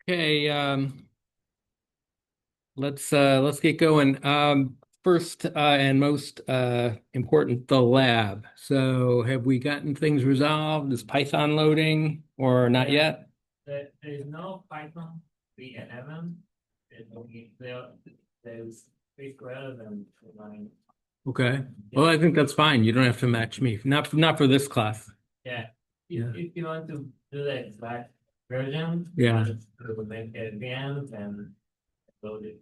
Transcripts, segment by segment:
Okay, let's get going. First and most important, the lab. So have we gotten things resolved? Is Python loading or not yet? There's no Python V11. There's basically than running. Okay. Well, I think that's fine. You don't have to match me. Not for this class. Yeah. Yeah. If you want to do the exact version, Yeah. just make it advanced and load it.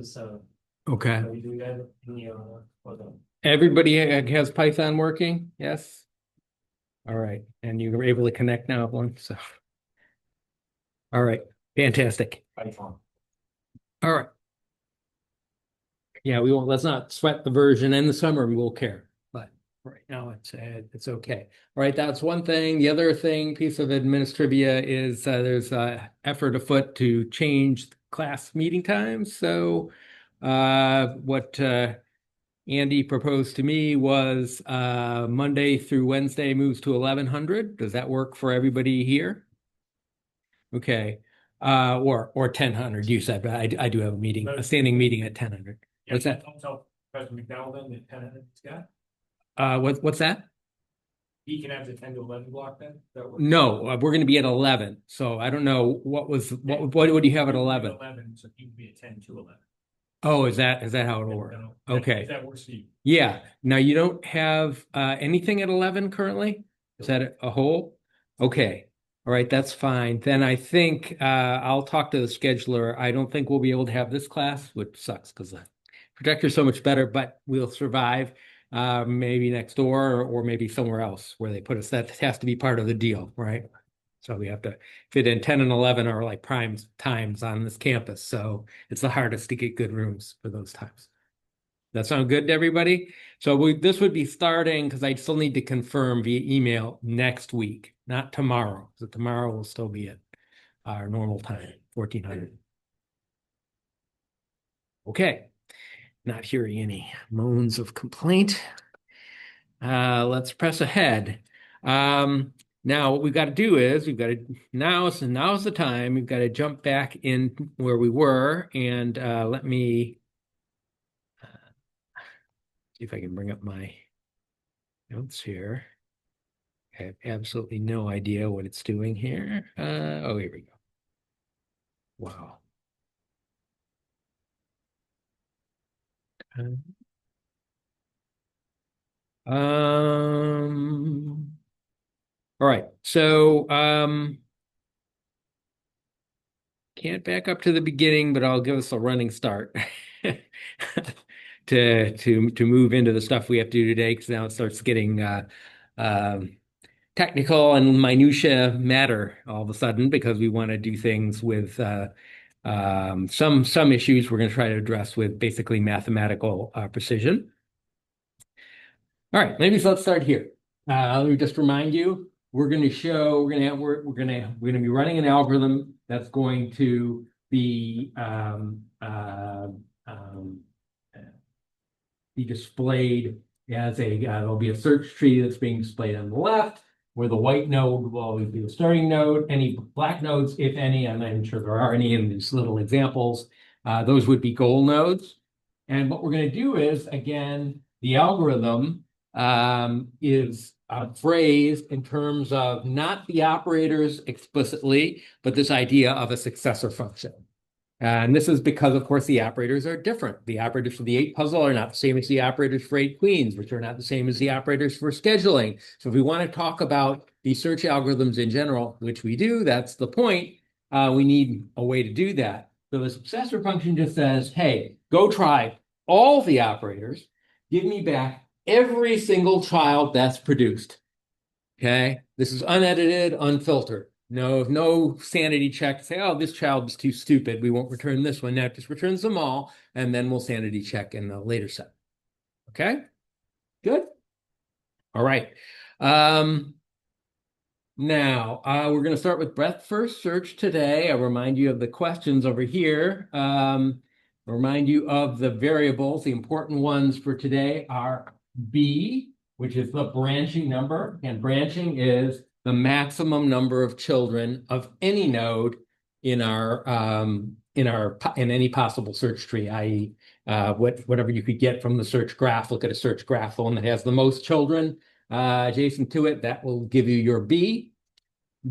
So Okay. we do that in your photo. Everybody has Python working? Yes. All right. And you were able to connect now, one. So, all right. Fantastic. Python. All right. Yeah, we won't. Let's not sweat the version. In the summer, we will care. But right now, it's okay. All right, that's one thing. The other thing, piece of administrivia, is there's effort afoot to change class meeting times. So, what Andy proposed to me was Monday through Wednesday moves to 1100. Does that work for everybody here? Okay. Or 1000. You said, but I do have a standing meeting at 1000. What's that? So President McDowell then, the Scott, What's that? he can have the 10 to 11 block then? No, we're going to be at 11. So I don't know what would you have at 11? 11, so he would be at 10 to 11. Oh, is that how it'll work? Okay. If that works for you. Yeah. Now you don't have anything at 11 currently? Is that a whole? Okay. All right, that's fine. Then I think I'll talk to the scheduler. I don't think we'll be able to have this class, which sucks because the projector's so much better, but we'll survive. Maybe next door or maybe somewhere else where they put us. That has to be part of the deal, right? So we have to fit in 10 and 11 are like prime times on this campus. So it's the hardest to get good rooms for those times. That sound good to everybody? So this would be starting because I still need to confirm via email next week, not tomorrow. So tomorrow will still be at our normal time, 1400. Okay. Not hearing any moans of complaint. Let's press ahead. Now what we've got to do is we've got to now's the time. We've got to jump back in where we were and let me see if I can bring up my notes here. I have absolutely no idea what it's doing here. Oh, here we go. Wow. All right. So, can't back up to the beginning, but I'll give us a running start to move into the stuff we have to do today because now it starts getting technical and minutia matter all of a sudden because we want to do things with some issues we're going to try to address with basically mathematical precision. All right, maybe let's start here. Let me just remind you, we're going to be running an algorithm that's going to be displayed as there'll be a search tree that's being displayed on the left, where the white node will always be the starting node. Any black nodes, if any, I'm not even sure there are any in these little examples, those would be goal nodes. And what we're going to do is, again, the algorithm is phrased in terms of not the operators explicitly, but this idea of a successor function. And this is because, of course, the operators are different. The operators for the 8 puzzle are not the same as the operators for 8 queens, which are not the same as the operators for scheduling. So if we want to talk about these search algorithms in general, which we do, that's the point, we need a way to do that. So the successor function just says, hey, go try all the operators, give me back every single child that's produced. Okay, this is unedited, unfiltered. No sanity check to say, oh, this child is too stupid. We won't return this one. Now it just returns them all, and then we'll sanity check in the later set. Okay, good. All right. Now we're going to start with breadth first search today. I'll remind you of the questions over here. remind you of the variables. The important ones for today are B, which is the branching number, and branching is the maximum number of children of any node in any possible search tree, i.e., whatever you could get from the search graph. Look at a search graph, the one that has the most children adjacent to it, that will give you your B.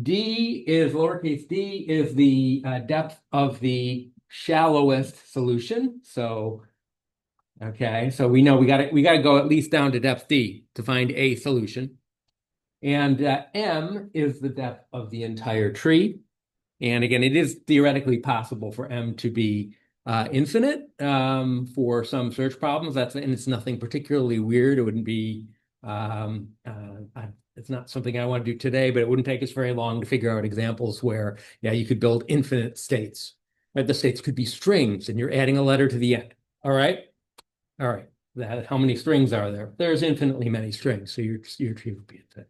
D is lowercase d is the depth of the shallowest solution. So, okay, so we know we got to go at least down to depth D to find a solution. And M is the depth of the entire tree. And again, it is theoretically possible for M to be infinite for some search problems. And it's nothing particularly weird. It wouldn't be it's not something I want to do today, but it wouldn't take us very long to figure out examples where, yeah, you could build infinite states. Right? The states could be strings, and you're adding a letter to the end. All right, all right. How many strings are there? There's infinitely many strings, so your tree would be infinite.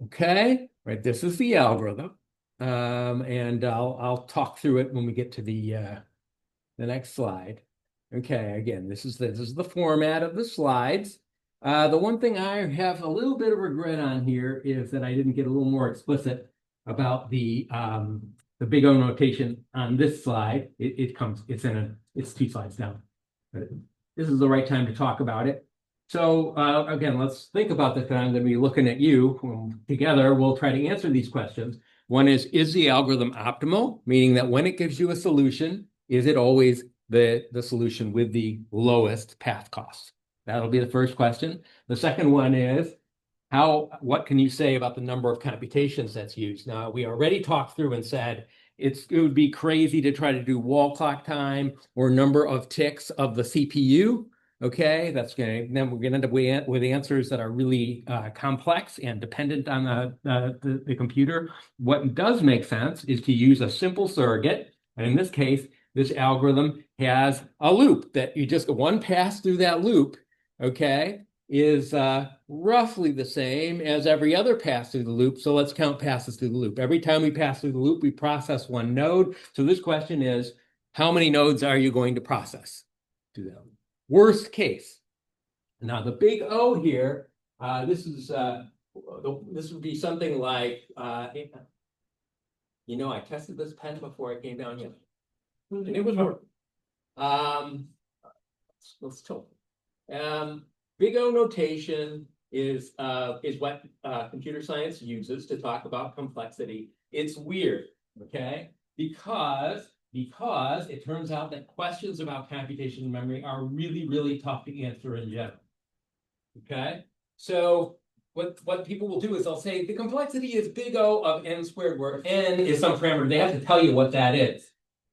Okay, right. This is the algorithm, and I'll talk through it when we get to the next slide. Okay, again, this is the format of the slides. The one thing I have a little bit of regret on here is that I didn't get a little more explicit about the big O notation on this slide. It's 2 slides down. But this is the right time to talk about it. So again, let's think about this, and I'm going to be looking at you. Together, we'll try to answer these questions. One is the algorithm optimal? Meaning that when it gives you a solution, is it always the solution with the lowest path cost? That'll be the first question. The second one is, what can you say about the number of computations that's used? Now, we already talked through and said it would be crazy to try to do wall clock time or number of ticks of the CPU. Okay, then we're going to end up with answers that are really complex and dependent on the computer. What does make sense is to use a simple surrogate, and in this case, this algorithm has a loop that you just one pass through that loop. Okay, is roughly the same as every other pass through the loop. So let's count passes through the loop. Every time we pass through the loop, we process one node. So this question is, how many nodes are you going to process through that loop? Worst case. Now the big O here, this would be something like, I tested this pen before I came down here, and it was working. Let's talk. Big O notation is what computer science uses to talk about complexity. It's weird, okay? Because it turns out that questions about computation memory are really, really tough to answer in general. Okay? So what people will do is they'll say the complexity is big O of n squared, where n is some parameter. They have to tell you what that is.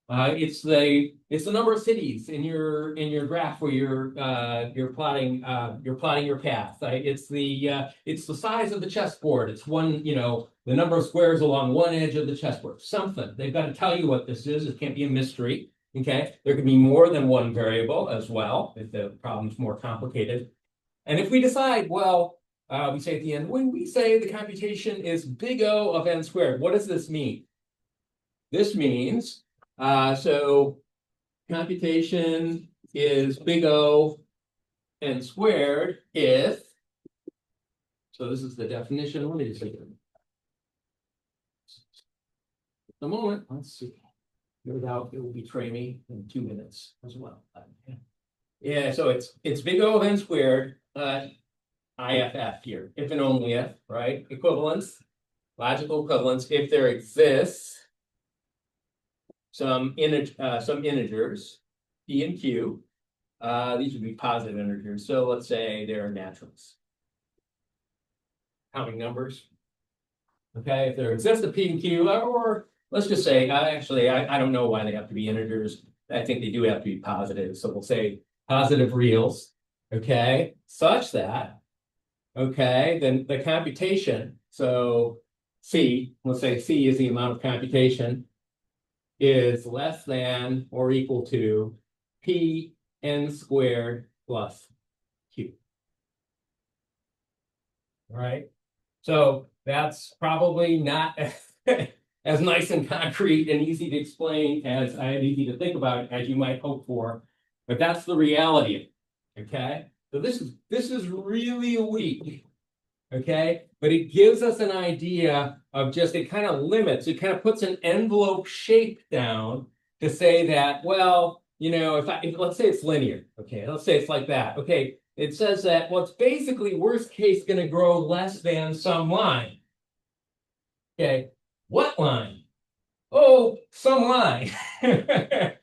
It's the number of cities in your graph where you're plotting your path. It's the size of the chessboard. It's the number of squares along one edge of the chessboard. Something. They've got to tell you what this is. It can't be a mystery. Okay. There can be more than one variable as well if the problem's more complicated. And if we decide, well, we say at the end, when we say the computation is big O of n squared, what does this mean? This means so computation is big O n squared if, so this is the definition. Let me just see it. The moment, let's see. No doubt it will betray me in 2 minutes as well. Yeah, so it's big O of n squared, IFF here, if and only if, right? Equivalence, logical equivalence, if there exists some integers, P and Q. These would be positive integers. So let's say they're naturals. Counting numbers. Okay, if there exists a P and Q, or let's just say, I don't know why they have to be integers. I think they do have to be positive. So we'll say positive reals, okay, such that, okay, then the computation, so C, let's say C is the amount of computation, is less than or equal to P n squared plus Q. All right. So that's probably not as nice and concrete and easy to explain and easy to think about as you might hope for, but that's the reality of it. Okay, so this is really weak. Okay, but it gives us an idea of just it kind of limits, it kind of puts an envelope shape down to say that, well, you know, if let's say it's linear, okay, let's say it's like that. Okay, it says that, well, it's basically worst case going to grow less than some line. Okay, what line? Oh, some line. There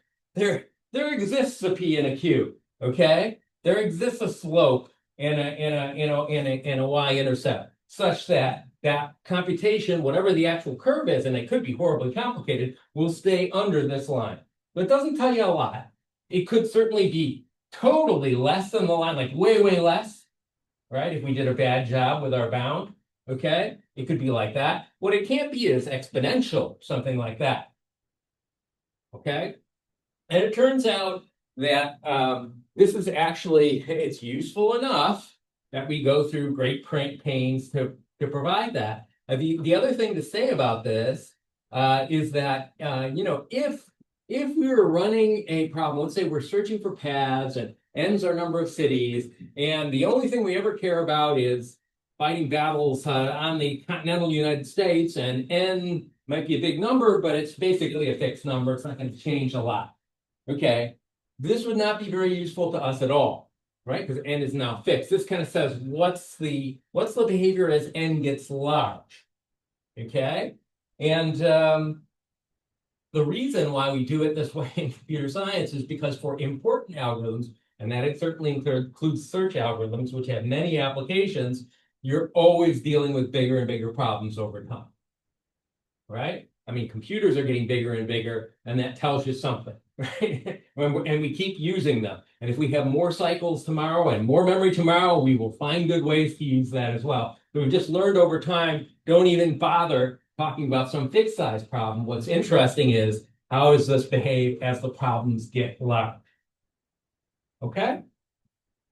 exists a P and a Q. Okay, there exists a slope and a y-intercept such that that computation, whatever the actual curve is, and it could be horribly complicated, will stay under this line. But it doesn't tell you a lot. It could certainly be totally less than the line, like way, way less, right? If we did a bad job with our bound, okay? It could be like that. What it can't be is exponential, something like that. Okay? And it turns out that this is actually, it's useful enough that we go through great pains to provide that. The other thing to say about this is that, you know, if we were running a problem, let's say we're searching for paths and n's our number of cities, and the only thing we ever care about is fighting battles on the continental United States, and n might be a big number, but it's basically a fixed number. It's not going to change a lot. Okay, this would not be very useful to us at all, right? Because n is now fixed. This kind of says what's the behavior as n gets large. Okay, and the reason why we do it this way in computer science is because for important algorithms, and that it certainly includes search algorithms, which have many applications, you're always dealing with bigger and bigger problems over time, right? I mean, computers are getting bigger and bigger, and that tells you something, right? And we keep using them. And if we have more cycles tomorrow and more memory tomorrow, we will find good ways to use that as well. So we've just learned over time, don't even bother talking about some fixed size problem. What's interesting is how does this behave as the problems get large? Okay?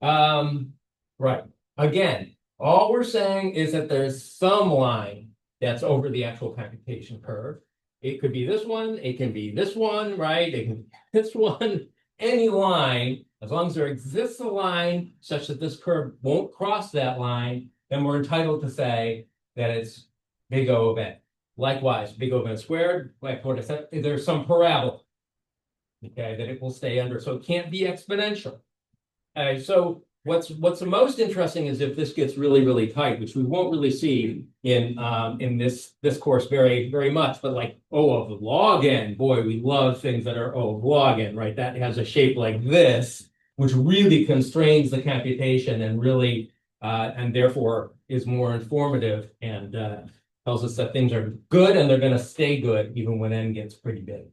Right. Again, all we're saying is that there's some line that's over the actual computation curve. It could be this one, it can be this one, right? It can be this one, any line, as long as there exists a line such that this curve won't cross that line, then we're entitled to say that it's big O of n. Likewise, big O of n squared, like what I said, there's some parabola, okay, that it will stay under. So it can't be exponential. So what's the most interesting is if this gets really, really tight, which we won't really see in this course very, very much, but like O of log n, boy, we love things that are O of log n, right? That has a shape like this, which really constrains the computation and really, and therefore is more informative and tells us that things are good and they're going to stay good even when n gets pretty big.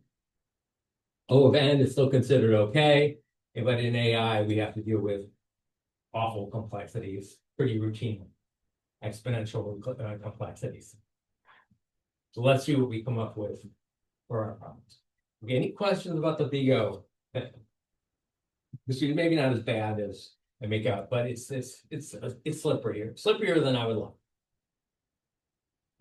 O of n is still considered okay, but in AI, we have to deal with awful complexities pretty routinely, exponential complexities. So let's see what we come up with for our problems. Okay, any questions about the big O? This is maybe not as bad as I make out, but it's slipperier, slipperier than I would like.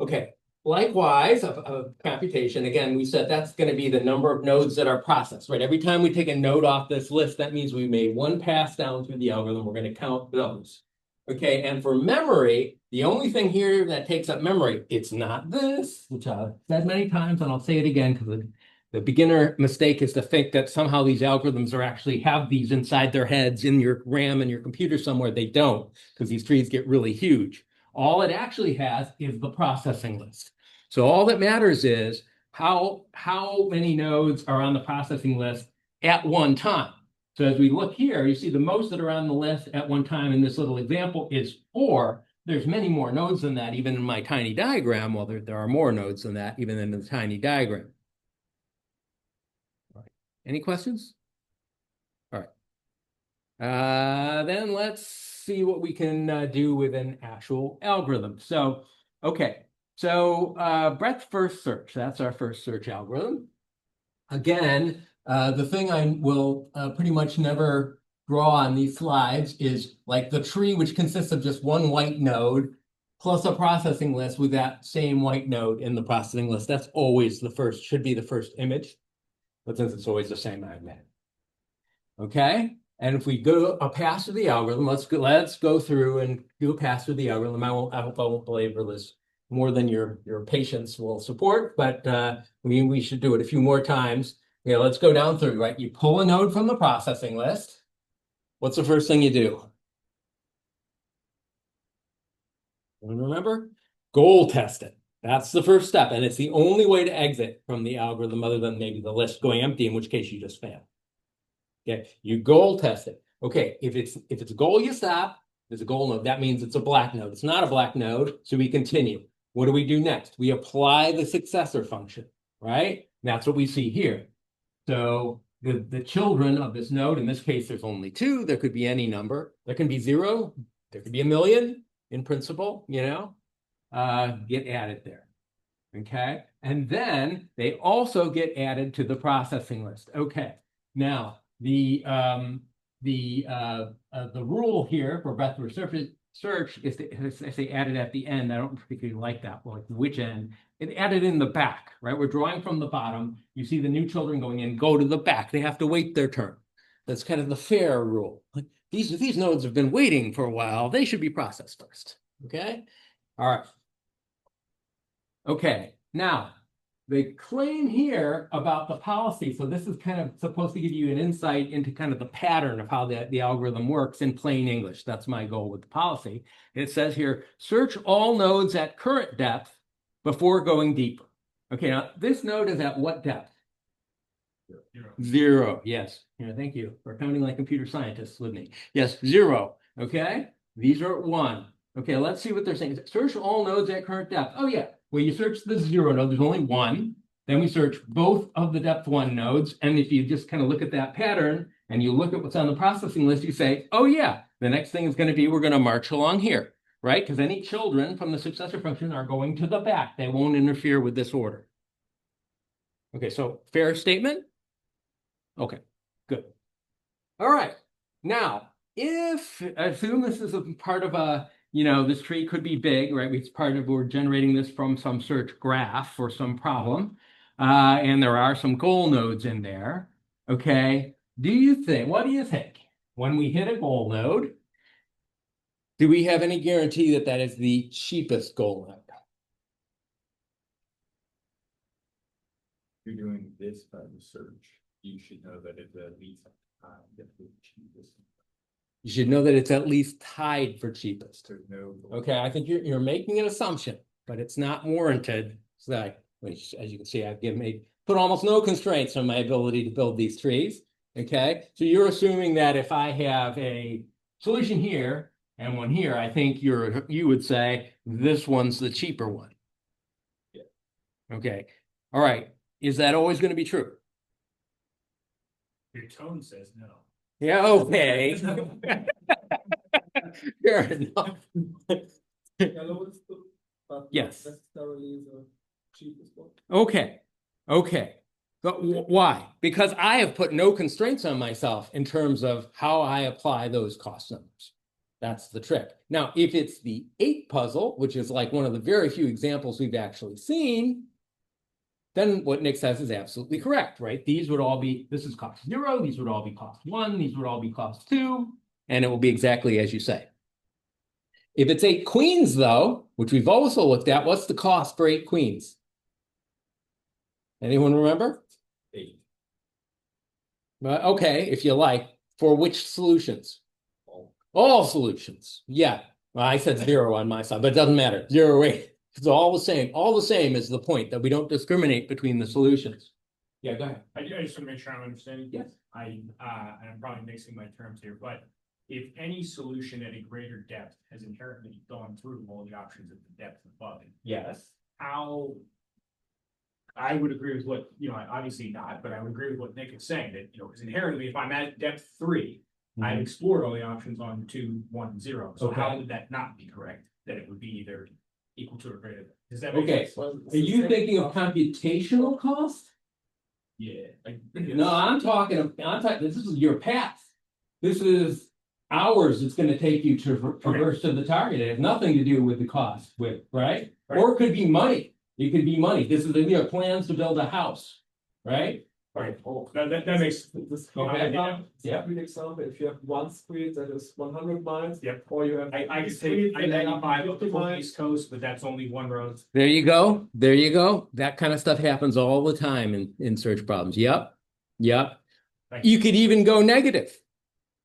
Okay, likewise, of computation, again, we said that's going to be the number of nodes that are processed, right? Every time we take a node off this list, that means we made one pass down through the algorithm. We're going to count those. Okay, and for memory, the only thing here that takes up memory, it's not this, which I've said many times, and I'll say it again because the beginner mistake is to think that somehow these algorithms are actually have these inside their heads in your RAM and your computer somewhere. They don't, because these trees get really huge. All it actually has is the processing list. So all that matters is how many nodes are on the processing list at one time. So as we look here, you see the most that are on the list at one time in this little example is 4. There's many more nodes than that, even in my tiny diagram. Well, there are more nodes than that, even in the tiny diagram. All right. Any questions? All right. Then let's see what we can do with an actual algorithm. So, okay. So breadth first search, that's our first search algorithm. Again, the thing I will pretty much never draw on these slides is like the tree, which consists of just one white node. plus a processing list with that same white node in the processing list. That's always the first, should be the first image. But since it's always the same, I admit. Okay. And if we go pass through the algorithm, let's go through and go pass through the algorithm. I hope I won't belabor this more than your patience will support, but we should do it a few more times. Yeah, let's go down through, right? You pull a node from the processing list. What's the first thing you do? Remember? Goal test it. That's the first step. And it's the only way to exit from the algorithm other than maybe the list going empty, in which case you just fail. Okay, you goal test it. Okay, if it's a goal, you stop. There's a goal node. That means it's a black node. It's not a black node, so we continue. What do we do next? We apply the successor function, right? And that's what we see here. So the children of this node, in this case, there's only two. There could be any number. There can be 0. There could be 1,000,000 in principle, get added there. Okay, and then they also get added to the processing list. Okay, now the rule here for vector search is to say added at the end. I don't particularly like that. Well, like which end? It added in the back, right? We're drawing from the bottom. You see the new children going in, go to the back. They have to wait their turn. That's kind of the fair rule. These nodes have been waiting for a while. They should be processed first. Okay. All right. Okay. Now, the claim here about the policy, so this is kind of supposed to give you an insight into kind of the pattern of how the algorithm works in plain English. That's my goal with the policy. It says here, search all nodes at current depth before going deeper. Okay, now this node is at what depth? 0. Yes. Yeah, thank you for counting like computer scientists with me. Yes, 0. Okay. These are at 1. Okay, let's see what they're saying. Search all nodes at current depth. Oh, yeah. Well, you search the 0 node, there's only 1. Then we search both of the depth 1 nodes. And if you just kind of look at that pattern and you look at what's on the processing list, you say, oh, yeah, the next thing is going to be we're going to march along here, right? Because any children from the successor function are going to the back. They won't interfere with this order. Okay, so fair statement? Okay, good. All right. Now, assume this is a part of a, this tree could be big, right? It's part of, we're generating this from some search graph for some problem. And there are some goal nodes in there. Okay. What do you think? When we hit a goal node, do we have any guarantee that that is the cheapest goal node? You're doing this by the search. You should know that it's at least the cheapest. You should know that it's at least tied for cheapest. There's no. Okay, I think you're making an assumption, but it's not warranted. So that, which, as you can see, I've put almost no constraints on my ability to build these trees. Okay, so you're assuming that if I have a solution here and one here, I think you would say this one's the cheaper one. Yeah. Okay. All right. Is that always going to be true? Your tone says no. Yeah, okay. Fair enough. Yes. Okay. Okay. But why? Because I have put no constraints on myself in terms of how I apply those cost numbers. That's the trick. Now, if it's the 8 puzzle, which is like one of the very few examples we've actually seen, then what Nick says is absolutely correct, right? These would all be, this is cost 0, these would all be cost 1, these would all be cost 2, and it will be exactly as you say. If it's 8 queens, though, which we've also looked at, what's the cost for 8 queens? Anyone remember? 8. Okay, if you like, for which solutions? All solutions. Yeah, well, I said 0 on my side, but it doesn't matter. 0, 8. It's all the same. All the same is the point, that we don't discriminate between the solutions. Yeah, go ahead. I just want to make sure I'm understanding. Yes. I'm probably mixing my terms here, but if any solution at a greater depth has inherently gone through all the options at the depth above it, Yes. how I would agree with what, obviously not, but I would agree with what Nick is saying, that, because inherently, if I'm at depth 3, I've explored all the options on 2, 1, 0. So Okay. how would that not be correct? That it would be either equal to or greater than? Does that make Okay. sense? Are you thinking of computational cost? Yeah. No, I'm talking, this is your path. This is hours it's going to take you to traverse to the target. It has nothing to do with the cost, right? Or it could be money. It could be money. This is plans to build a house, right? Right, that makes. This Okay. yeah. Example, if you have one speed that is 100 miles. Yep. Or you have. I can take I-95 up the full East Coast, but that's only one road. There you go. There you go. That kind of stuff happens all the time in search problems. Yep. Yep. You could even go negative,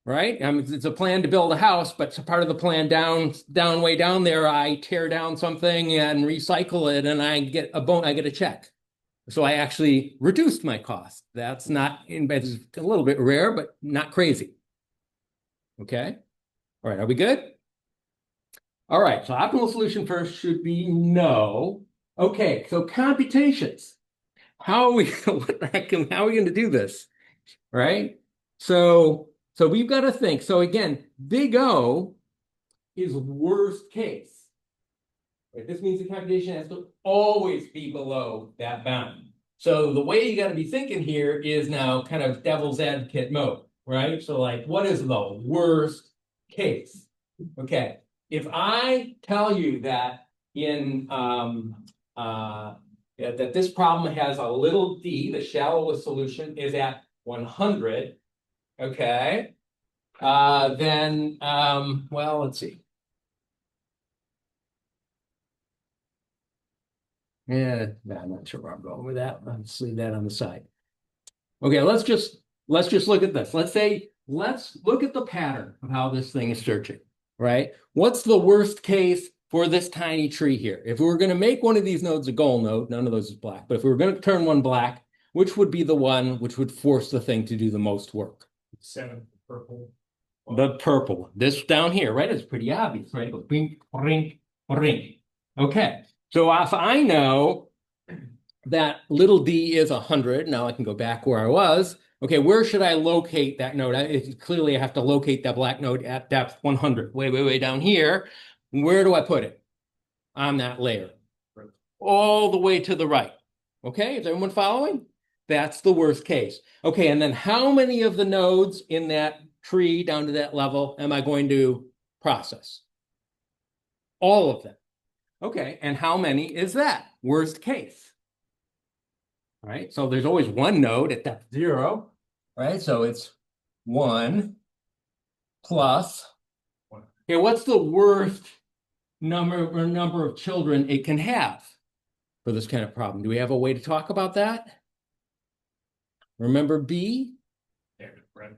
right? It's a plan to build a house, but part of the plan way down there, I tear down something and recycle it, and I get a check. So I actually reduced my cost. That's it's a little bit rare, but not crazy. Okay. All right. Are we good? All right. So optimal solution first should be no. Okay. So computations. How are we going to do this? Right. So we've got to think. So again, big O is worst case. Right? This means the computation has to always be below that bound. So the way you got to be thinking here is now kind of devil's advocate mode, right? So like, what is the worst case? Okay, if I tell you that that this problem has a little d, the shallowest solution is at 100. Okay, then well, let's see. Yeah, I'm not sure where I'm going with that. Let's leave that on the side. Okay, let's just look at this. Let's look at the pattern of how this thing is searching, right? What's the worst case for this tiny tree here? If we were going to make one of these nodes a goal node, none of those is black, but if we were going to turn one black, which would be the one which would force the thing to do the most work? 7, purple. The purple. This down here, right? It's pretty obvious, right? It goes bing, ring, ring. Okay. So if I know that little d is 100, now I can go back where I was. Okay, where should I locate that node? Clearly, I have to locate that black node at depth 100, way down here. Where do I put it? On that layer. All the way to the right. Okay, is everyone following? That's the worst case. Okay, and then how many of the nodes in that tree down to that level am I going to process? All of them. Okay, and how many is that? Worst case. All right, so there's always one node at depth 0, right? So it's 1 plus. Okay, what's the worst number of children it can have for this kind of problem? Do we have a way to talk about that? Remember B? Yeah, right.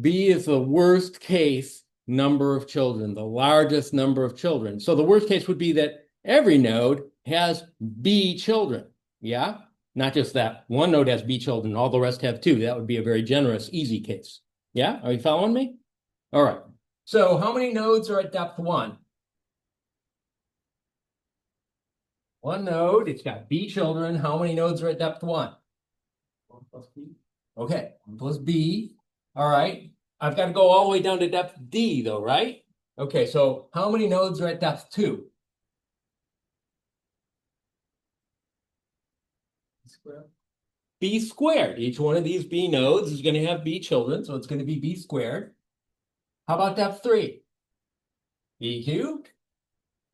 B is the worst case number of children, the largest number of children. So the worst case would be that every node has B children. Yeah? Not just that one node has B children, all the rest have 2. That would be a very generous, easy case. Yeah? Are you following me? All right. So how many nodes are at depth 1? One node, it's got B children. How many nodes are at depth 1? 1 plus B. Okay, 1 plus B. All right. I've got to go all the way down to depth D though, right? Okay, so how many nodes are at depth 2? Square. B squared. Each one of these B nodes is going to have B children, so it's going to be B squared. How about depth 3? B cubed.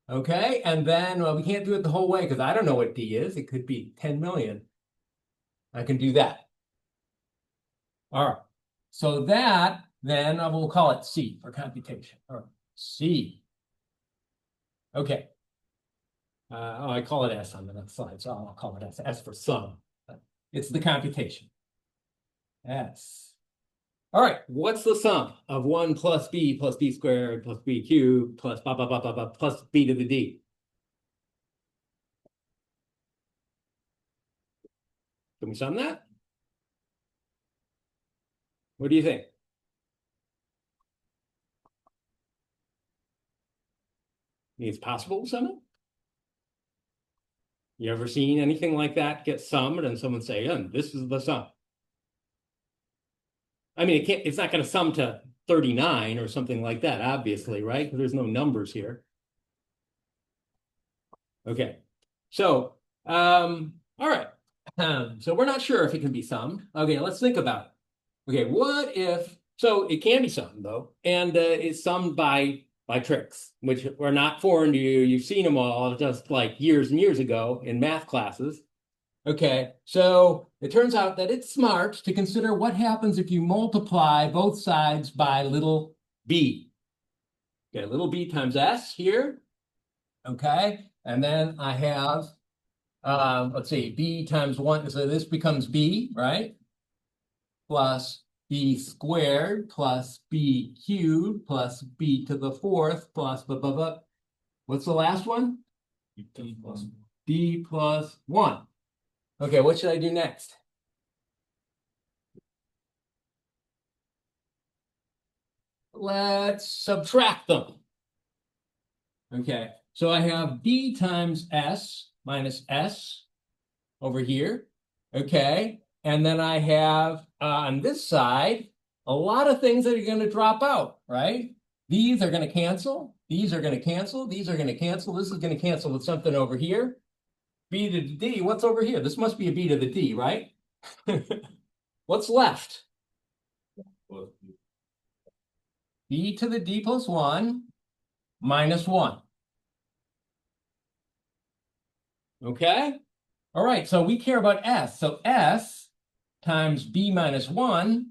Okay, and then, well, we can't do it the whole way because I don't know what D is. It could be 10 million. I can do that. All right, so that, then we'll call it C for computation. All right, C. Okay. I call it S on the next slide, so I'll call it S. S for sum. It's the computation. S. All right, what's the sum of 1 plus B squared plus B cubed plus blah, blah, blah, blah, blah, plus B to the D? Can we sum that? What do you think? It's possible to sum it? You ever seen anything like that get summed and someone say, this is the sum? I mean, it's not going to sum to 39 or something like that, obviously, right? Because there's no numbers here. Okay. So, all right. So we're not sure if it can be summed. Okay, let's think about it. Okay, what if So it can be summed though, and it's summed by tricks, which are not foreign to you. You've seen them all just like years and years ago in math classes. Okay, so it turns out that it's smart to consider what happens if you multiply both sides by little b. Okay, little b times s here. Okay, and then I have, let's see, b times 1, so this becomes b, right? Plus b squared plus b cubed plus b to the 4th plus blah, blah, blah. What's the last one? D plus 1. Okay, what should I do next? Let's subtract them. Okay, so I have b times s minus s over here. Okay, and then I have on this side a lot of things that are going to drop out, right? These are going to cancel. These are going to cancel. These are going to cancel. This is going to cancel with something over here. B to the D, what's over here? This must be a B to the D, right? What's left? B to the D plus 1 minus 1. Okay? All right, so we care about S. So S times B minus 1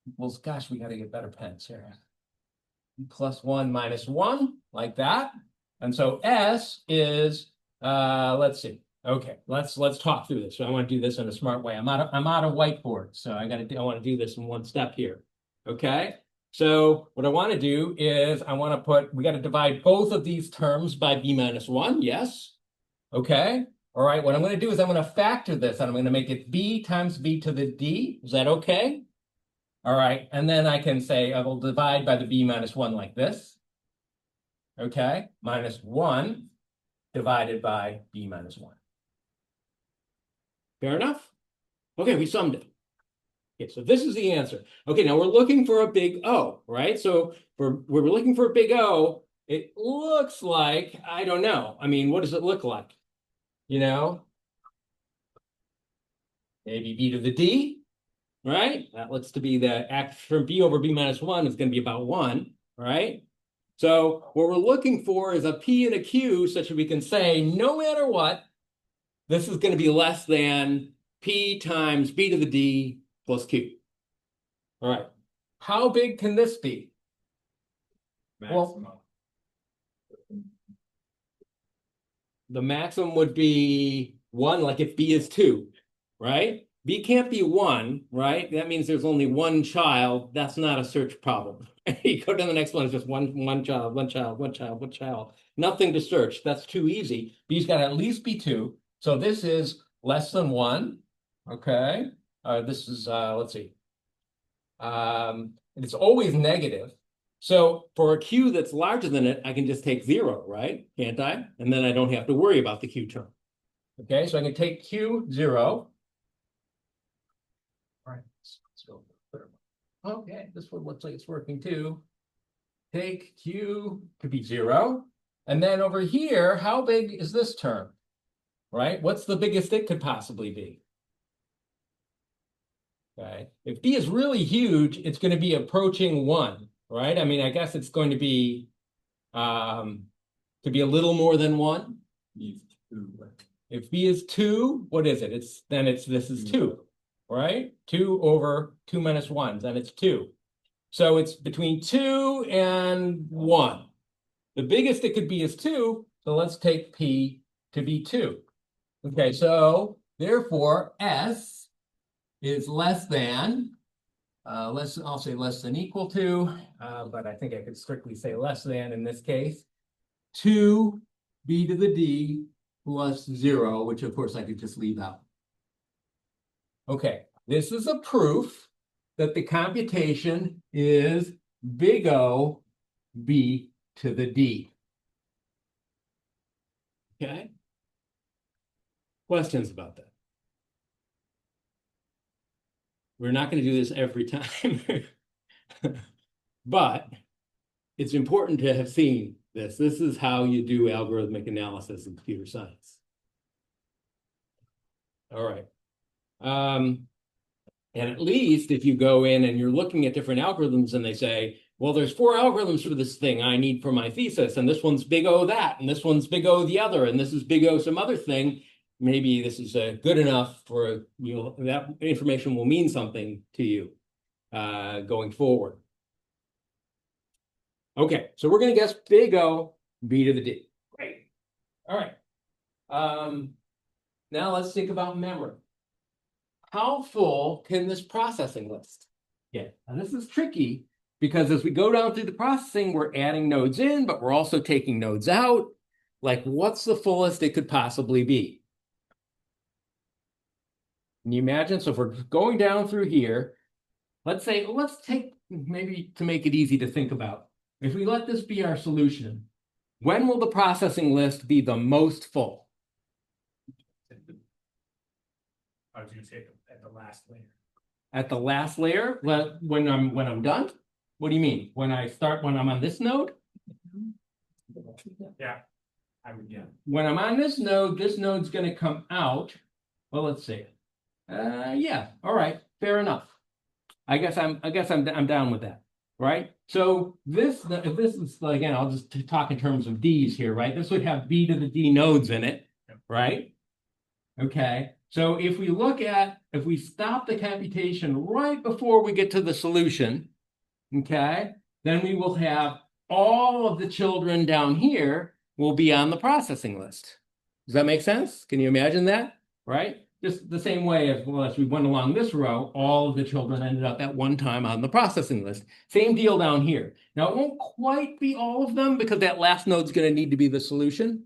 equals, gosh, we got to get better pens here. Plus 1 minus 1, like that. And so S is, let's see. Okay, let's talk through this. So I want to do this in a smart way. I'm out of whiteboard, so I want to do this in one step here. Okay, so what I want to do is we got to divide both of these terms by b minus 1. Yes. Okay. All right. What I'm going to do is I'm going to factor this, and I'm going to make it b times b to the d. Is that okay? All right. And then I can say I will divide by the b minus 1 like this. Okay. Minus 1 divided by b minus 1. Fair enough? Okay, we summed it. Okay, so this is the answer. Okay, now we're looking for a big O, right? So we're looking for a big O. It looks like, I don't know. I mean, what does it look like? You know? Maybe B to the D, right? That looks to be the act from B over B minus 1 is going to be about 1, right? So what we're looking for is a P and a Q such that we can say, no matter what, this is going to be less than P times B to the D plus Q. All right. How big can this be? Maximum. Well, the maximum would be 1, like if B is 2, right? B can't be 1, right? That means there's only one child. That's not a search problem. You go to the next one, it's just one child, one child, one child, one child. Nothing to search. That's too easy. B's got to at least be 2. So this is less than 1. Okay. This is, let's see. It's always negative. So for a Q that's larger than it, I can just take 0, right? Can't I? And then I don't have to worry about the Q term. Okay, so I can take Q 0. All right, let's go. Okay, this one looks like it's working too. Take Q to be 0. And then over here, how big is this term? Right? What's the biggest it could possibly be? Okay. If B is really huge, it's going to be approaching 1, right? I mean, I guess it's going to be a little more than 1. If B is 2, what is it? This is 2, right? 2 over 2 minus 1, then it's 2. So it's between 2 and 1. The biggest it could be is 2, so let's take P to be 2. Okay, so therefore S is less than, I'll say less than equal to, but I think I could strictly say less than in this case, 2 B to the D plus 0, which of course I could just leave out. Okay, this is a proof that the computation is big O B to the D. Okay? Questions about that? We're not going to do this every time, but it's important to have seen this. This is how you do algorithmic analysis in computer science. All right. And at least if you go in and you're looking at different algorithms and they say, well, there's 4 algorithms for this thing I need for my thesis, and this one's big O that, and this one's big O the other, and this is big O some other thing. Maybe this is good enough for you. That information will mean something to you going forward. Okay, so we're going to guess big O, B to the D. Great. All right. Now let's think about memory. How full can this processing list get? And this is tricky because as we go down through the processing, we're adding nodes in, but we're also taking nodes out. Like, what's the fullest it could possibly be? Can you imagine? So if we're going down through here, let's take, maybe to make it easy to think about, if we let this be our solution, when will the processing list be the most full? I was gonna say at the last layer. At the last layer, when I'm done? What do you mean? When I'm on this node? Yeah, I would, yeah. When I'm on this node's gonna come out. Well, let's see. Yeah, all right, fair enough. I guess I'm down with that, right? So if this is, again, I'll just talk in terms of D's here, right? This would have B to the D nodes in it, right? Okay, so if we stop the computation right before we get to the solution, okay, then we will have all of the children down here will be on the processing list. Does that make sense? Can you imagine that, right? Just the same way as we went along this row, all of the children ended up at one time on the processing list. Same deal down here. Now, it won't quite be all of them because that last node's going to need to be the solution,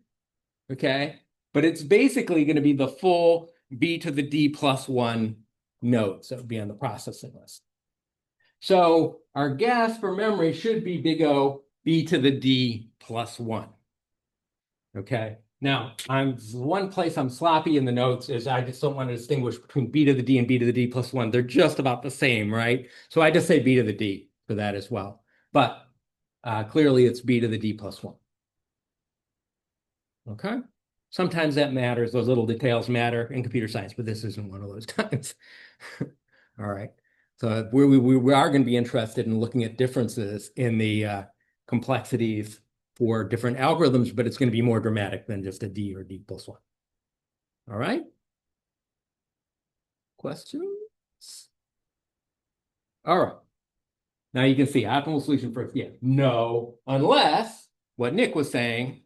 okay? But it's basically going to be the full B to the D plus 1 nodes that would be on the processing list. So our guess for memory should be big O, B to the D plus 1. Okay. Now, one place I'm sloppy in the notes is I just don't want to distinguish between B to the D and B to the D plus 1. They're just about the same, right? So I just say B to the D for that as well. But clearly it's B to the D plus 1. Okay. Sometimes that matters. Those little details matter in computer science, but this isn't one of those times. All right. So we are going to be interested in looking at differences in the complexities for different algorithms, but it's going to be more dramatic than just a D or D plus 1. All right. Questions? All right. Now you can see optimal solution first. Yeah, no, unless what Nick was saying,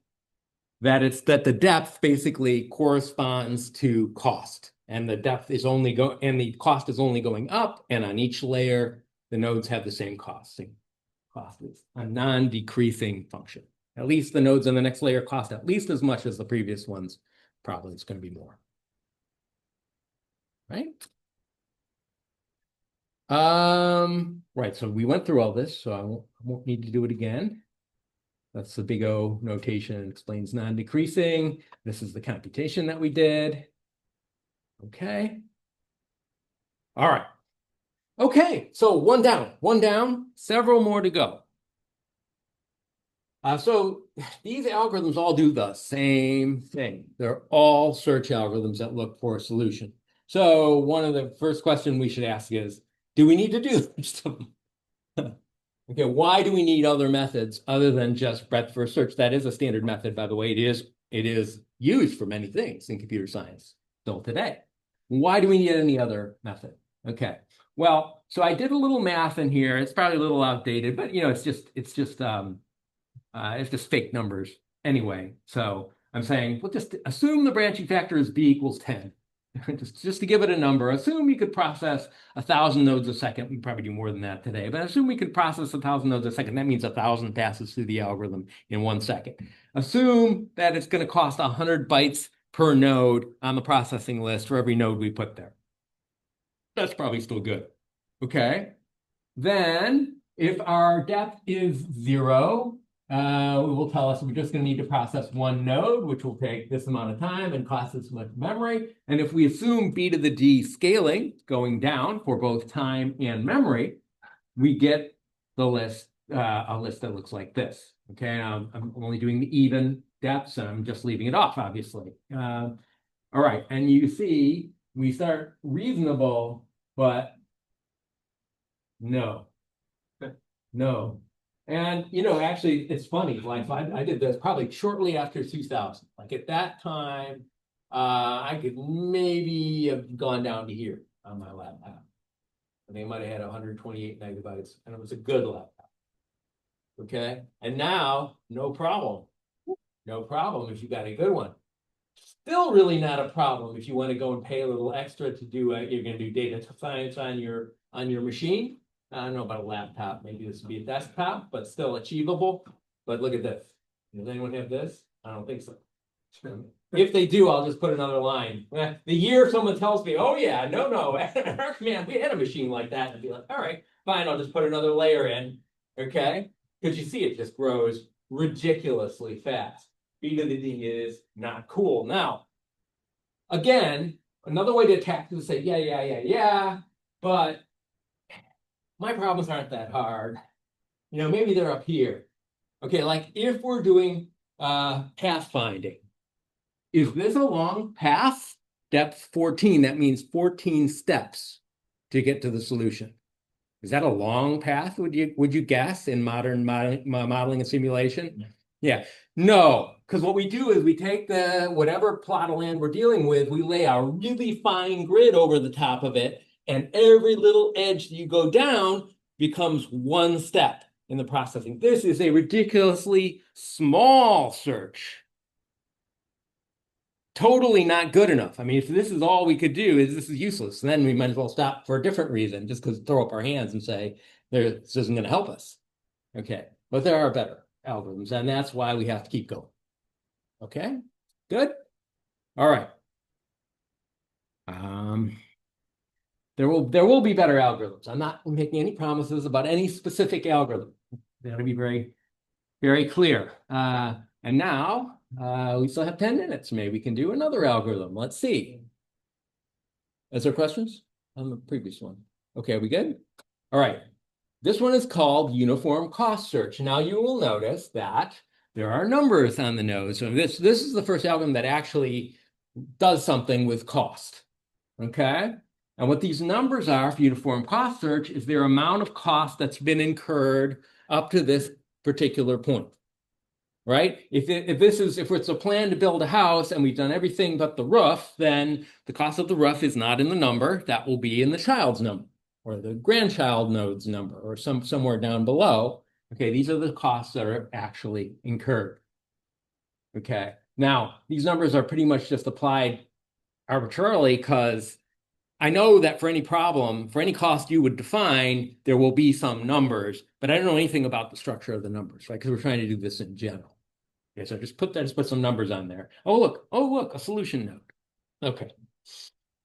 that the depth basically corresponds to cost, and the depth is and the cost is only going up, and on each layer the nodes have the same cost. Cost is a non-decreasing function. At least the nodes on the next layer cost at least as much as the previous ones. Probably it's going to be more. Right? Right, so we went through all this, so I won't need to do it again. That's the big O notation, explains non-decreasing. This is the computation that we did. Okay. All right. Okay, so one down, several more to go. So these algorithms all do the same thing. They're all search algorithms that look for a solution. So one of the first questions we should ask is, do we need to do this? Okay, why do we need other methods other than just breadth first search? That is a standard method, by the way. It is used for many things in computer science still today. Why do we need any other method? Okay, well, so I did a little math in here. It's probably a little outdated, but you know, it's just fake numbers anyway. So I'm saying, well, just assume the branching factor is B equals 10. just to give it a number, assume you could process 1,000 nodes a second. We probably do more than that today, but assume we could process 1,000 nodes a second. That means 1,000 passes through the algorithm in 1 second. Assume that it's going to cost 100 bytes per node on the processing list for every node we put there. That's probably still good. Okay. Then if our depth is 0, it will tell us we're just going to need to process 1 node, which will take this amount of time and cost this much memory. And if we assume B to the D scaling going down for both time and memory, we get the list, a list that looks like this. Okay, now I'm only doing the even depths, and I'm just leaving it off, obviously. All right, and you see we start reasonable, but No. No. And you know, actually, it's funny. Like I did this probably shortly after 2000. Like at that time, I could maybe have gone down to here on my laptop. I think I might have had 128 megabytes, and it was a good laptop. Okay, and now no problem. No problem if you got a good one. Still really not a problem if you want to go and pay a little extra to do you're going to do data science on your machine. I don't know about a laptop. Maybe this would be a desktop, but still achievable. But look at this. Does anyone have this? I don't think so. If they do, I'll just put another line. The year someone tells me, oh yeah, no, man, we had a machine like that, and be like, all right, fine, I'll just put another layer in. Okay? Because you see it just grows ridiculously fast. Speed of the D is not cool. Now, again, another way to attack this is say, yeah, but my problems aren't that hard. You know, maybe they're up here. Okay, like if we're doing pathfinding, is this a long path? Depth 14, that means 14 steps to get to the solution. Is that a long path, would you guess, in modern modeling and simulation? Yeah. No, because what we do is we take the whatever plot of land we're dealing with, we lay a really fine grid over the top of it, and every little edge that you go down becomes one step in the processing. This is a ridiculously small search. Totally not good enough. I mean, if this is all we could do, this is useless. And then we might as well stop for a different reason, just because throw up our hands and say, this isn't going to help us. Okay, but there are better algorithms, and that's why we have to keep going. Okay, good. All right. There will be better algorithms. I'm not making any promises about any specific algorithm. That'll be very, very clear. And now we still have 10 minutes. Maybe we can do another algorithm. Let's see. Is there questions on the previous one? Okay, are we good? All right. This one is called uniform cost search. Now you will notice that there are numbers on the node. So this is the first algorithm that actually does something with cost. Okay? And what these numbers are for uniform cost search is their amount of cost that's been incurred up to this particular point. Right? If it's a plan to build a house and we've done everything but the roof, then the cost of the roof is not in the number. That will be in the child's number or the grandchild node's number or somewhere down below. Okay, these are the costs that are actually incurred. Okay, now these numbers are pretty much just applied arbitrarily because I know that for any problem, for any cost you would define, there will be some numbers, but I don't know anything about the structure of the numbers, right? Because we're trying to do this in general. Okay, so just put some numbers on there. Oh look, a solution node. Okay.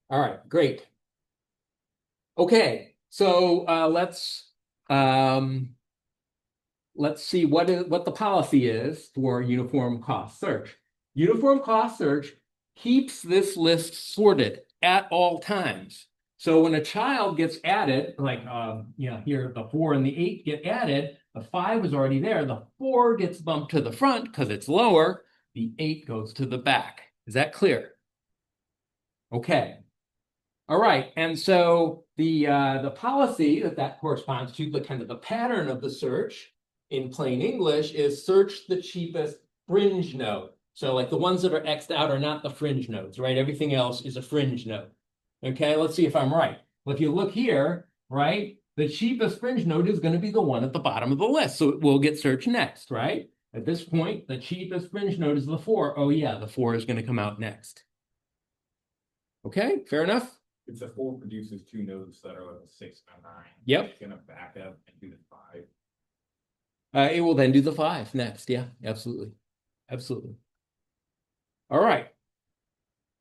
All right, great. Okay, so let's see what the policy is for uniform cost search. Uniform cost search keeps this list sorted at all times. So when a child gets added, like here the 4 and the 8 get added, the 5 is already there. The 4 gets bumped to the front because it's lower. The 8 goes to the back. Is that clear? Okay. All right. And so the policy that corresponds to the kind of the pattern of the search in plain English is search the cheapest fringe node. So like the ones that are X'd out are not the fringe nodes, right? Everything else is a fringe node. Okay, let's see if I'm right. Well, if you look here, right, the cheapest fringe node is going to be the one at the bottom of the list. So it will get searched next, right? At this point, the cheapest fringe node is the 4. Oh yeah, the 4 is going to come out next. Okay, fair enough? If the 4 produces 2 nodes that are like a 6 and a 9, Yep. it's gonna back up and do the 5. It will then do the 5 next. Yeah, absolutely. Absolutely. All right.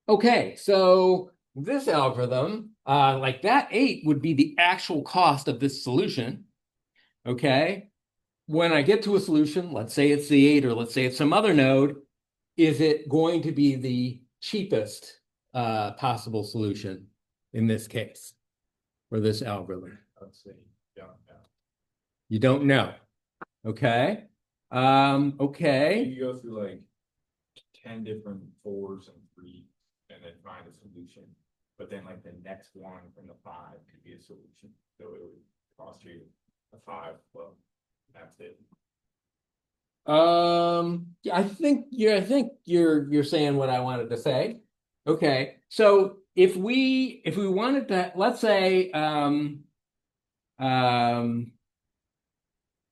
Okay, so this algorithm, like that 8 would be the actual cost of this solution. Okay. When I get to a solution, let's say it's the 8 or let's say it's some other node, is it going to be the cheapest possible solution in this case for this algorithm? Let's see. Yeah. You don't know. Okay. Okay. You go through like 10 different 4s and 3s and then find a solution. But then like the next one from the 5 could be a solution. So it would cost you a 5, well, that's it. Yeah, I think you're saying what I wanted to say. Okay, so if we wanted to, let's say,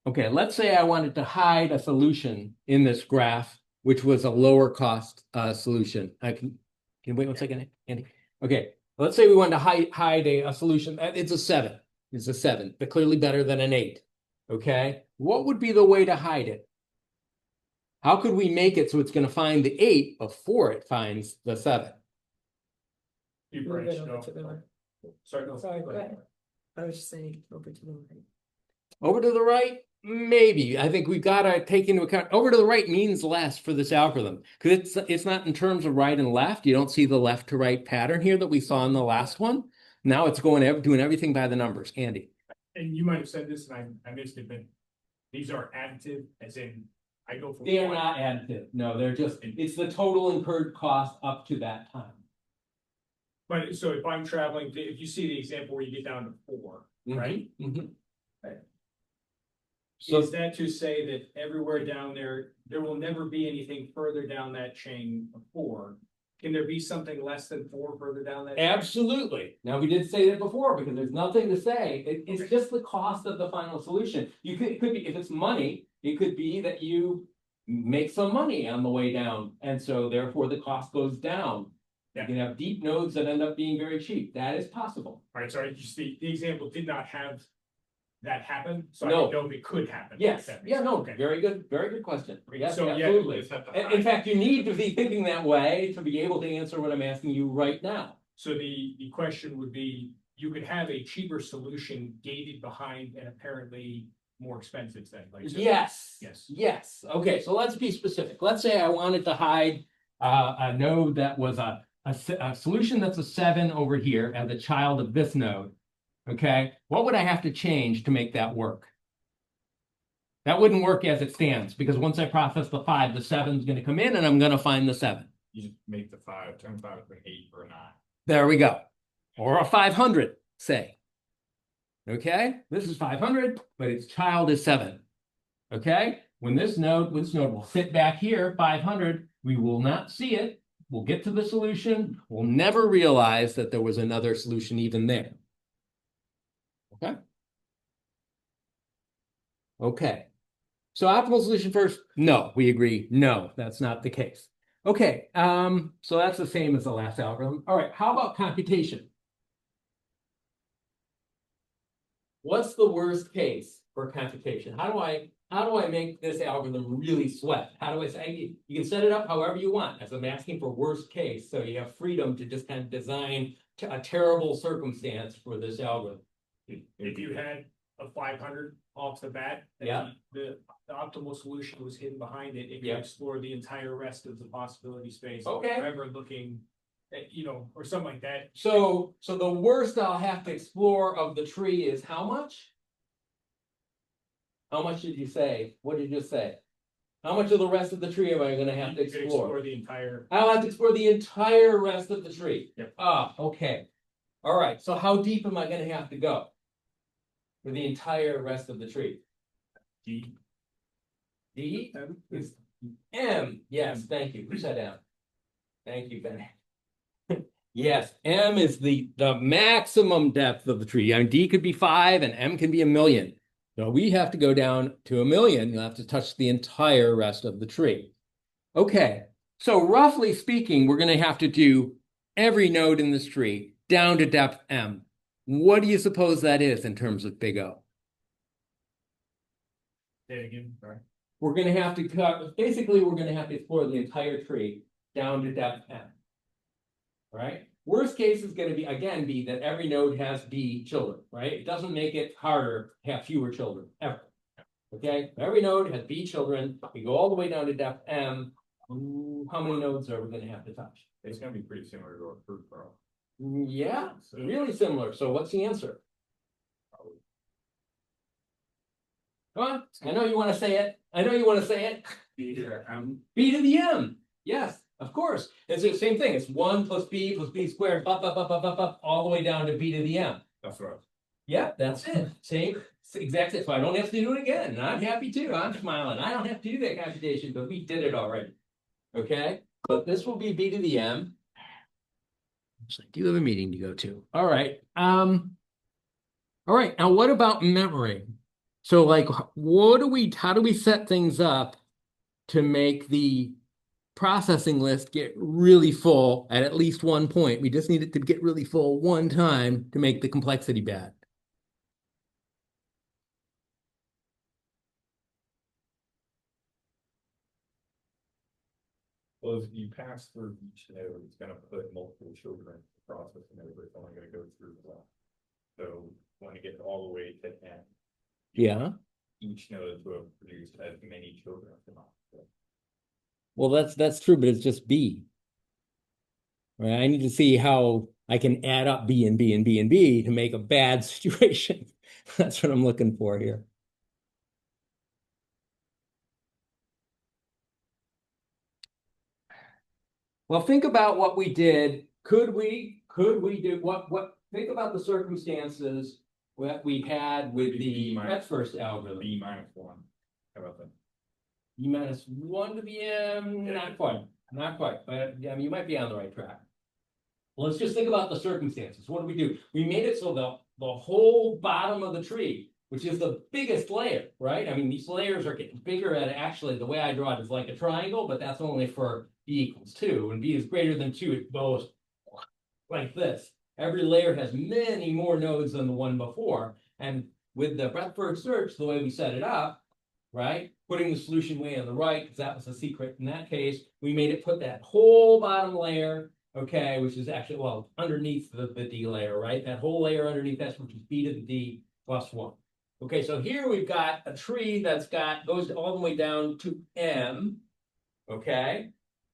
okay, let's say I wanted to hide a solution in this graph, which was a lower cost solution. I can you wait one second, Andy? Okay, let's say we wanted to hide a solution. It's a 7. It's a 7, but clearly better than an 8. Okay, what would be the way to hide it? How could we make it so it's going to find the 8 before it finds the 7? You Move branched it over off. to the right. Sorry, no. Sorry, go go ahead. ahead. I was just saying over to the right. Over to the right? Maybe. I think we've got to take into account over to the right means less for this algorithm because it's not in terms of right and left. You don't see the left to right pattern here that we saw in the last one. Now it's doing everything by the numbers. Andy. And you might have said this and I missed it, but these are additive, as in I go from. They are not additive. No, they're just, it's the total incurred cost up to that time. But so if I'm traveling, if you see the example where you get down to 4, right? Mhm. So is that to say that everywhere down there will never be anything further down that chain of 4? Can there be something less than 4 further down that? Absolutely. Now, we did say that before because there's nothing to say. It's Okay. just the cost of the final solution. It could be, if it's money, it could be that you make some money on the way down. And so therefore the cost goes down. Yeah. You can have deep nodes that end up being very cheap. That is possible. All right, sorry, just the example did not have that happen, so I No. didn't know if it could happen. Yes. if that makes Yeah, sense. no, Okay. very good question. Yes, So, yeah, absolutely. Just have to In hide. fact, you need to be thinking that way to be able to answer what I'm asking you right now. So the question would be, you could have a cheaper solution gated behind an apparently more expensive thing, like. so- Yes. Yes. Yes. Okay, so let's be specific. Let's say I wanted to hide a node that was a solution that's a 7 over here as a child of this node. Okay, what would I have to change to make that work? That wouldn't work as it stands because once I process the 5, the 7 is going to come in and I'm going to find the 7. You just make the 5, turn 5 into an 8 or a 9. There we go. Or a 500, say. Okay, this is 500, but its child is 7. Okay, when this node will sit back here, 500, we will not see it. We'll get to the solution. We'll never realize that there was another solution even there. Okay. Okay. So optimal solution first? No, we agree. No, that's not the case. Okay, so that's the same as the last algorithm. All right, how about computation? What's the worst case for computation? How do I make this algorithm really sweat? How do I say you can set it up however you want, as I'm asking for worst case, so you have freedom to just kind of design a terrible circumstance for this algorithm. If you had a 500 off the bat, and Yeah. the optimal solution was hidden behind it, it Yeah. could explore the entire rest of the possibility space. Okay. Forever looking at, or something like that. So the worst I'll have to explore of the tree is how much? How much did you say? What did you say? How much of the rest of the tree am I going to have to You could explore? the entire. I'll have to explore the entire rest of the tree. Yep. Ah, okay. All right. So how deep am I going to have to go for the entire rest of the tree? D. D is M. Yes, thank you. Who said M? Thank you, Ben. Yes, M is the maximum depth of the tree. I mean, D could be 5 and M can be 1,000,000. So we have to go down to 1,000,000. You'll have to touch the entire rest of the tree. Okay, so roughly speaking, we're going to have to do every node in this tree down to depth M. What do you suppose that is in terms of big O? Say it again, sorry. We're going to have to cut, basically, we're going to have to explore the entire tree down to depth M. Right? Worst case is going to be that every node has B children, right? It doesn't make it harder to have fewer children, ever. Okay? Every node has B children. We go all the way down to depth M. Ooh, how many nodes are we going to have to touch? It's going to be pretty similar to a fruit bro. Yeah, So- really similar. So what's the answer? Come on. I know you want to say it. I know you want to say it. B to the M. Yes, of course. It's the same thing. It's 1 plus B squared, up, all the way down to B to the M. That's right. Yeah, that's it. Same, exactly. So I don't have to do it again. And I'm happy too. I'm smiling. I don't have to do that computation, but we did it already. Okay, but this will be B to the M. So I do have a meeting to go to. All right. All right. Now what about memory? So like how do we set things up to make the processing list get really full at least one point? We just need it to get really full one time to make the complexity bad. Well, if you pass through each node, it's gonna put multiple children in the process and it's only gonna go through one. So when it gets all the way to N, Yeah. each node will produce as many children as possible. Well, that's true, but it's just B. Right? I need to see how I can add up B and B and B and B to make a bad situation. That's what I'm looking for here. Well, think about what we did. Could we do think about the circumstances that we had with the breadth first algorithm. B minus one. How about that? B minus one to the M, not quite, but I mean, you might be on the right track. Well, let's just think about the circumstances. What do? We made it so the whole bottom of the tree, which is the biggest layer, right? I mean, these layers are getting bigger at actually the way I draw it is like a triangle, but that's only for B equals 2. And B is greater than 2, it goes like this. Every layer has many more nodes than the one before. And with the breadth first search, the way we set it up, right? Putting the solution way on the right, because that was the secret in that case, we made it put that whole bottom layer, okay, which is actually, well, underneath the D layer, right? That whole layer underneath that's which is B to the D plus 1. Okay, so here we've got a tree that's goes all the way down to M, okay?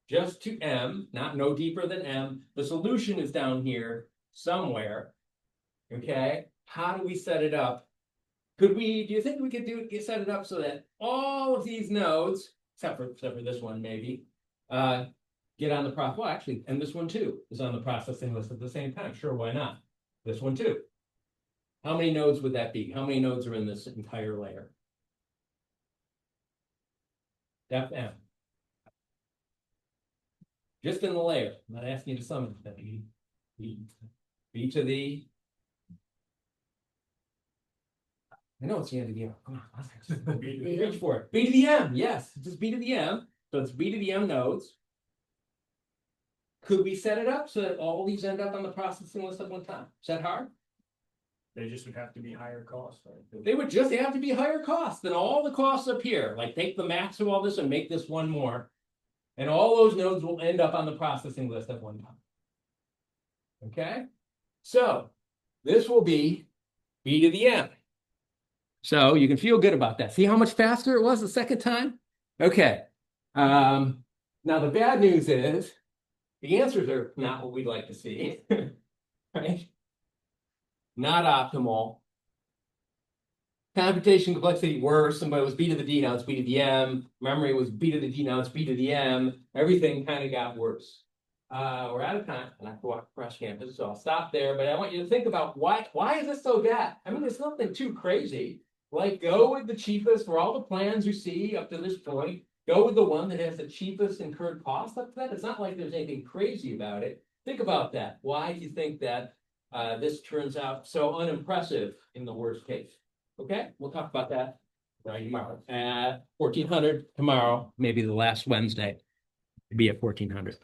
Just to M, no deeper than M. The solution is down here somewhere, okay? How do we set it up? Do you think we could set it up so that all of these nodes, except for this one maybe, get on the process? Well, actually, and this one too is on the processing list at the same time. Sure, why not? This one too. How many nodes would that be? How many nodes are in this entire layer? Depth M. Just in the layer. I'm not asking you to sum it. B to the. I know it's the end of the M. Come on. Reach for it. B to the M. Yes, just B to the M. So it's B to the M nodes. Could we set it up so that all these end up on the processing list at one time? Is that hard? They just would have to be higher cost, right? They would just have to be higher cost than all the costs up here. Like take the max of all this and make this one more. And all those nodes will end up on the processing list at one time. Okay? So this will be B to the M. So you can feel good about that. See how much faster it was the second time? Okay. Now the bad news is the answers are not what we'd like to see. Right? Not optimal. Computation complexity worse. Somebody was B to the D, now it's B to the M. Memory was B to the D, now it's B to the M. Everything kind of got worse. We're out of time, and I have to walk across campus, so I'll stop there. But I want you to think about why is this so bad? I mean, it's nothing too crazy. Like, go with the cheapest for all the plans you see up to this point. Go with the one that has the cheapest incurred cost up to that. It's not like there's anything crazy about it. Think about that. Why do you think that this turns out so unimpressive in the worst case? Okay, we'll talk about that right tomorrow at 1400 tomorrow, maybe the last Wednesday. Be at 1400.